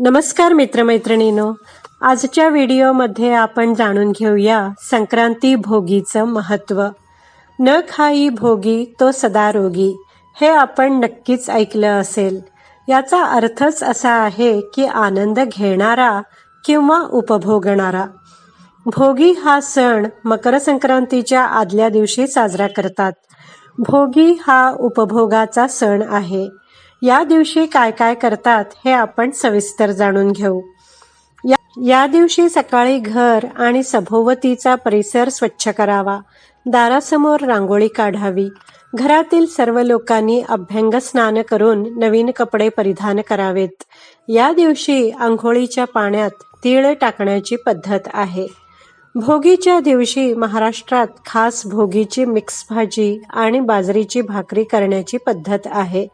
नमस्कार मित्रमैत्रिणींनो, आजच्या व्हिडिओमध्ये आपण जाणून घेऊया संक्रांती भोगीचं महत्त्व. न खाई भोगी तो सदा रोगी, हे आपण नक्कीच ऐकलं असेल. याचा अर्थच असा आहे की आनंद घेणारा किंवा उपभोगणारा. भोगी हा सण मकर संक्रांतीच्या आदल्या दिवशी साजरा करतात. भोगी हा उपभोगाचा सण आहे. या दिवशी काय काय करतात हे आपण सविस्तर जाणून घेऊ. या दिवशी सकाळी घर आणि सभोवतीचा परिसर स्वच्छ करावा. दारासमोर रांगोळी काढावी. घरातील सर्व लोकांनी अभ्यंग स्नान करून नवीन कपडे परिधान करावेत. या दिवशी आंघोळीच्या पाण्यात तीळ टाकण्याची पद्धत आहे. भोगीच्या दिवशी महाराष्ट्रात खास भोगीची मिक्स भाजी आणि बाजरीची भाकरी करण्याची पद्धत आहे.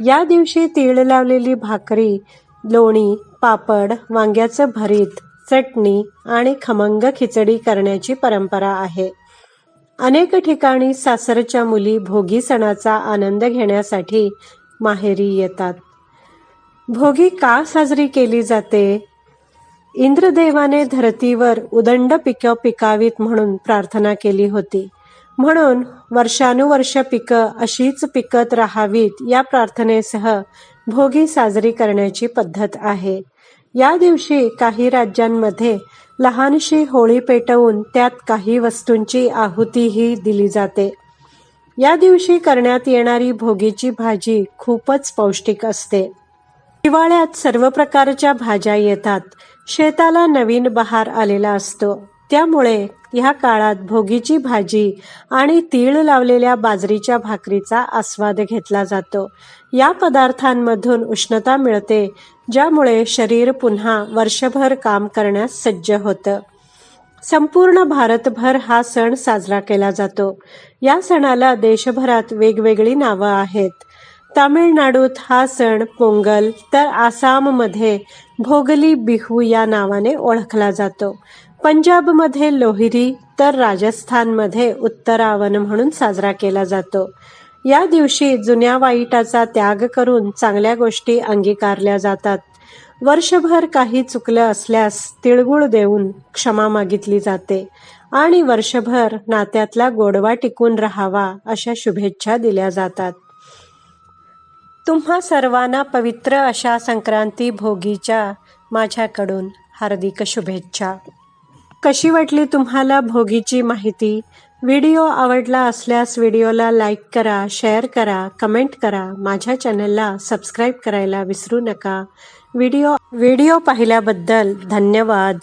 या दिवशी तीळ लावलेली भाकरी, लोणी, पापड, वांग्याचं भरीत, चटणी आणि खमंग खिचडी करण्याची परंपरा आहे. अनेक ठिकाणी सासरच्या मुली भोगी सणाचा आनंद घेण्यासाठी माहेरी येतात. भोगी का साजरी केली जाते? इंद्रदेवाने धरतीवर उदंड पिकं पिकावीत म्हणून प्रार्थना केली होती. म्हणून वर्षानुवर्ष पिकं अशीच पिकत राहावीत या प्रार्थनेसह भोगी साजरी करण्याची पद्धत आहे. या दिवशी काही राज्यांमध्ये लहानशी होळी पेटवून त्यात काही वस्तूंची आहुतीही दिली जाते. या दिवशी करण्यात येणारी भोगीची भाजी खूपच पौष्टिक असते. हिवाळ्यात सर्व प्रकारच्या भाज्या येतात. शेताला नवीन बहार आलेला असतो. त्यामुळे ह्या काळात भोगीची भाजी आणि तीळ लावलेल्या बाजरीच्या भाकरीचा आस्वाद घेतला जातो. या पदार्थांमधून उष्णता मिळते, ज्यामुळे शरीर पुन्हा वर्षभर काम करण्यास सज्ज होतं. संपूर्ण भारतभर हा सण साजरा केला जातो. या सणाला देशभरात वेगवेगळी नावं आहेत. तामिळनाडूत हा सण पोंगल, तर आसाममध्ये भोगली बिहू या नावाने ओळखला जातो. पंजाबमध्ये लोहिरी, तर राजस्थानमध्ये उत्तरावन म्हणून साजरा केला जातो. या दिवशी जुन्या वाईटाचा त्याग करून चांगल्या गोष्टी अंगीकारल्या जातात. वर्षभर काही चुकलं असल्यास तिळगुळ देऊन क्षमा मागितली जाते आणि वर्षभर नात्यातला गोडवा टिकून राहावा अशा शुभेच्छा दिल्या जातात. तुम्हा सर्वांना पवित्र अशा संक्रांती भोगीच्या माझ्याकडून हार्दिक शुभेच्छा. कशी वाटली तुम्हाला भोगीची माहिती? व्हिडिओ आवडला असल्यास व्हिडिओला लाईक करा, शेअर करा, कमेंट करा. माझ्या चॅनलला सबस्क्राईब करायला विसरू नका. व्हिडिओ पाहिल्याबद्दल धन्यवाद.